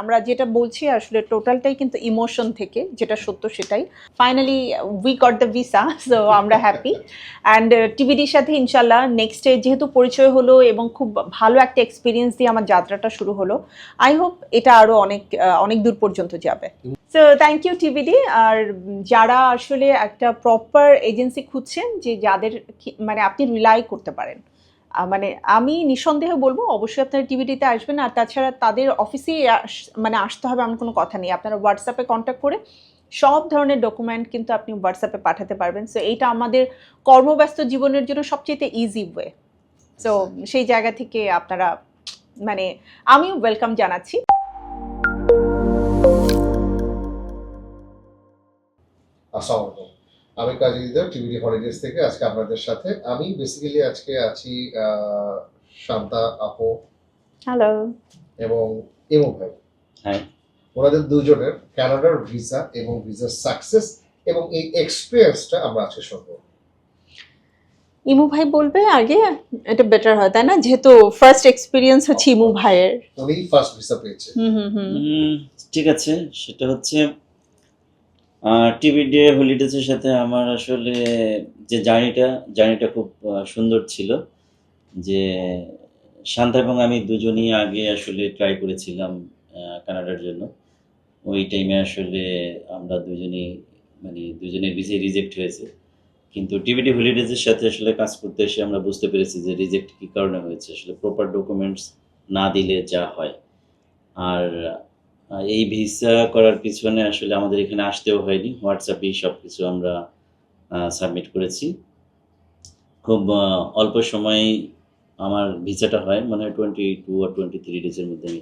আমরা যেটা বলছি আসলে টোটালটাই কিন্তু ইমোশন থেকে, যেটা সত্য সেটাই। Finally we got the visa, so আমরা হ্যাপি। অ্যান্ড টিভিডির সাথে ইনশাল্লাহ নেক্সটে যেহেতু পরিচয় হলো এবং খুব ভালো একটা এক্সপিরিয়েন্স দিয়ে আমার যাত্রাটা শুরু হলো, আই হোপ এটা আরও অনেক দূর পর্যন্ত যাবে। So thank you TVD. আর যারা আসলে একটা প্রপার এজেন্সি খুঁজছেন, যে যাদের মানে আপনি রিলাই করতে পারেন, মানে আমি নিঃসন্দেহে বলবো অবশ্যই আপনারা টিভিডিতে আসবেন। আর তাছাড়া তাদের অফিসেই মানে আসতে হবে এমন কোনো কথা নেই। আপনারা হোয়াটসঅ্যাপে কন্ট্যাক্ট করে সব ধরনের ডকুমেন্ট কিন্তু আপনি হোয়াটসঅ্যাপে পাঠাতে পারবেন। সো এইটা আমাদের কর্মব্যস্ত জীবনের জন্য সবচেয়ে ইজি ওয়ে। সো সেই জায়গা থেকে আপনারা মানে আমিও ওয়েলকাম জানাচ্ছি। আসসালামু আলাইকুম, আমি কাজী হৃদয়, টিভিডি হলিডেজ থেকে আজকে আপনাদের সাথে। আমি বেসিক্যালি আজকে আছি শান্তা আপু, হ্যালো, এবং ইমু ভাই। হ্যাঁ, ওনাদের দুজনের কানাডার ভিসা এবং ভিসার সাকসেস এবং এই এক্সপিরিয়েন্সটা আমরা আজকে শুনবো। ইমু ভাই বলবে আগে, এটা বেটার হয় তাই না, যেহেতু ফার্স্ট এক্সপিরিয়েন্স হচ্ছে ইমু ভাইয়ের। উনি ফার্স্ট ভিসা পেয়েছে। ঠিক আছে। সেটা হচ্ছে টিভি ডে হলিডেজের সাথে আমার আসলে যে জার্নিটা খুব সুন্দর ছিল। যে শান্তা এবং আমি দুজনই আগে আসলে ট্রাই করেছিলাম কানাডার জন্য। ওই টাইমে আসলে আমরা দুজনের ভিসাই রিজেক্ট হয়েছে। কিন্তু টিভিডি হলিডেজের সাথে আসলে কাজ করতে এসে আমরা বুঝতে পেরেছি যে রিজেক্ট কী কারণে হয়েছে। আসলে প্রপার ডকুমেন্টস না দিলে যা হয়। আর এই ভিসা করার পিছনে আসলে আমাদের এখানে আসতেও হয়নি, হোয়াটসঅ্যাপেই সব কিছু আমরা সাবমিট করেছি। খুব অল্প সময়েই আমার ভিসাটা হয়, মনে হয় 22 or 23 ডেজের মধ্যে আমি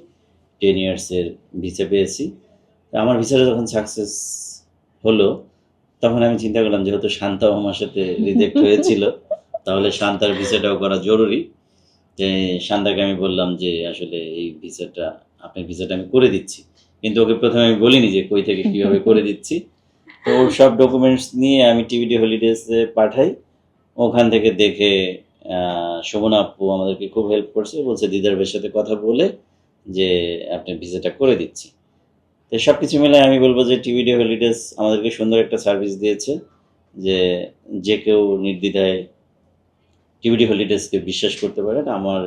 10 ইয়ার্সের ভিসা পেয়েছি। আমার ভিসাটা যখন সাকসেস হলো, তখন আমি চিন্তা করলাম যেহেতু শান্তাও আমার সাথে রিজেক্ট হয়েছিল, তাহলে শান্তার ভিসাটাও করা জরুরি। যে শান্তাকে আমি বললাম যে আসলে এই আপনার ভিসাটা আমি করে দিচ্ছি, কিন্তু ওকে প্রথমে আমি বলিনি যে কই থেকে কীভাবে করে দিচ্ছি। তো ওর সব ডকুমেন্টস নিয়ে আমি টিভিডি হলিডেজে পাঠাই। ওখান থেকে দেখে শোভনা আপু আমাদেরকে খুব হেল্প করছে, বলছে দিদার ভাইয়ের সাথে কথা বলে যে আপনার ভিসাটা করে দিচ্ছি। তো সব কিছু মিলে আমি বলবো যে টিভিডি হলিডেজ আমাদেরকে সুন্দর একটা সার্ভিস দিয়েছে, যে কেউ নির্দ্বিধায় টিভিডি হলিডেজকে বিশ্বাস করতে পারেন। আমার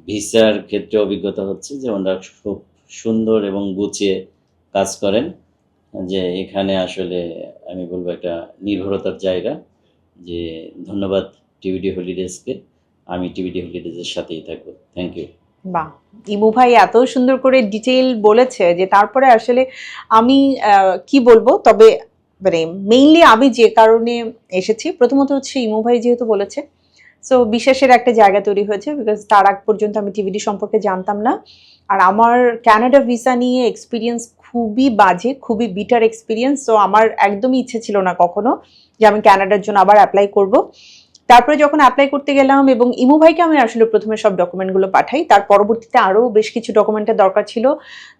ভিসার ক্ষেত্রে অভিজ্ঞতা হচ্ছে যে ওনারা খুব সুন্দর এবং গুছিয়ে কাজ করেন। যে এখানে আসলে আমি বলবো একটা নির্ভরতার জায়গা। যে ধন্যবাদ টিভিডি হলিডেজকে। আমি টিভিডি হলিডেজের সাথেই থাকবো। Thank you. বাহ, ইমু ভাই এত সুন্দর করে ডিটেইল বলেছে যে তারপরে আসলে আমি কি বলবো, তবে মানে মেইনলি আমি যে কারণে এসেছি, প্রথমত হচ্ছে ইমু ভাই যেহেতু বলেছে, সো বিশ্বাসের একটা জায়গা তৈরি হয়েছে। বিকজ তার আগ পর্যন্ত আমি টিভিডি সম্পর্কে জানতাম না। আর আমার কানাডা ভিসা নিয়ে এক্সপিরিয়েন্স খুবই বাজে, খুবই বিটার এক্সপিরিয়েন্স। সো আমার একদমই ইচ্ছে ছিল না কখনো যে আমি কানাডার জন্য আবার অ্যাপ্লাই করব। তারপরে যখন অ্যাপ্লাই করতে গেলাম এবং ইমু ভাইকে আমি আসলে প্রথমে সব ডকুমেন্টগুলো পাঠাই, তার পরবর্তীতে আরও বেশ কিছু ডকুমেন্টের দরকার ছিল।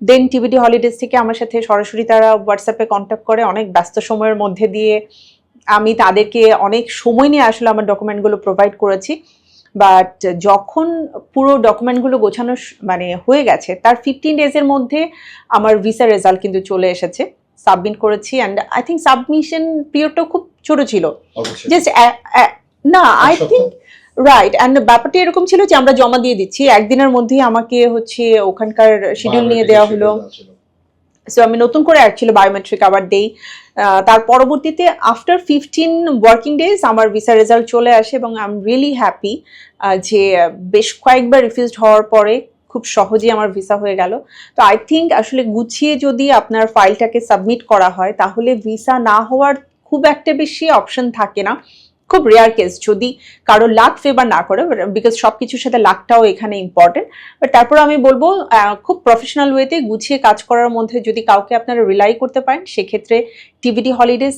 দেন টিভিডি হলিডেজ থেকে আমার সাথে সরাসরি তারা হোয়াটসঅ্যাপে কন্ট্যাক্ট করে, অনেক ব্যস্ত সময়ের মধ্যে দিয়ে আমি তাদেরকে অনেক সময় নিয়ে আসলে আমার ডকুমেন্টগুলো প্রোভাইড করেছি। বাট যখন পুরো ডকুমেন্টগুলো গোছানো মানে হয়ে গেছে, তার 15 ডেজের মধ্যে আমার ভিসা রেজাল্ট কিন্তু চলে এসেছে, সাবমিট করেছি। অ্যান্ড আই থিঙ্ক সাবমিশন পিরিয়ডটাও খুব ছোট ছিল, জাস্ট না আই থিঙ্ক রাইট। অ্যান্ড ব্যাপারটা এরকম ছিল যে আমরা জমা দিয়ে দিচ্ছি, একদিনের মধ্যেই আমাকে হচ্ছে ওখানকার শিডিউল নিয়ে দেওয়া হলো। সো আমি নতুন করে অ্যাকচুয়ালি বায়োমেট্রিক আবার দেই। তার পরবর্তীতে আফটার 15 ওয়ার্কিং ডেজ আমার ভিসা রেজাল্ট চলে আসে এবং আই এম রিয়েলি হ্যাপি যে বেশ কয়েকবার রিফিউজড হওয়ার পরে খুব সহজেই আমার ভিসা হয়ে গেল। তো আই থিঙ্ক আসলে গুছিয়ে যদি আপনার ফাইলটাকে সাবমিট করা হয়, তাহলে ভিসা না হওয়ার খুব একটা বেশি অপশন থাকে না। খুব রেয়ার কেস যদি কারো লাক ফেভার না করে, বিকজ সব কিছুর সাথে লাকটাও এখানে ইম্পর্টেন্ট। বাট তারপর আমি বলবো খুব প্রফেশনাল ওয়েতে গুছিয়ে কাজ করার মধ্যে যদি কাউকে আপনারা রিলাই করতে পারেন, সেক্ষেত্রে টিভিডি হলিডেজ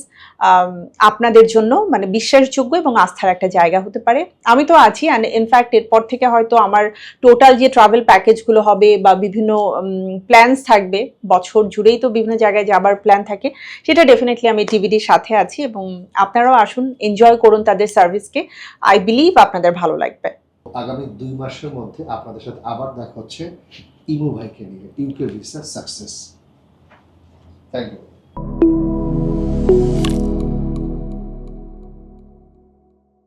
আপনাদের জন্য মানে বিশ্বাসযোগ্য এবং আস্থার একটা জায়গা হতে পারে। আমি তো আছি, অ্যান্ড ইনফ্যাক্ট এরপর থেকে হয়তো আমার টোটাল যে ট্রাভেল প্যাকেজগুলো হবে বা বিভিন্ন প্ল্যানস থাকবে, বছর জুড়েই তো বিভিন্ন জায়গায় যাবার প্ল্যান থাকে, সেটা ডেফিনেটলি আমি টিভিডির সাথে আছি। এবং আপনারাও আসুন, এনজয় করুন তাদের সার্ভিসকে, আই বিলিভ আপনাদের ভালো লাগবে। আগামী 2 মাসের মধ্যে আপনাদের সাথে আবার দেখা হচ্ছে ইমু ভাইকে নিয়ে UK visa success. Thank you.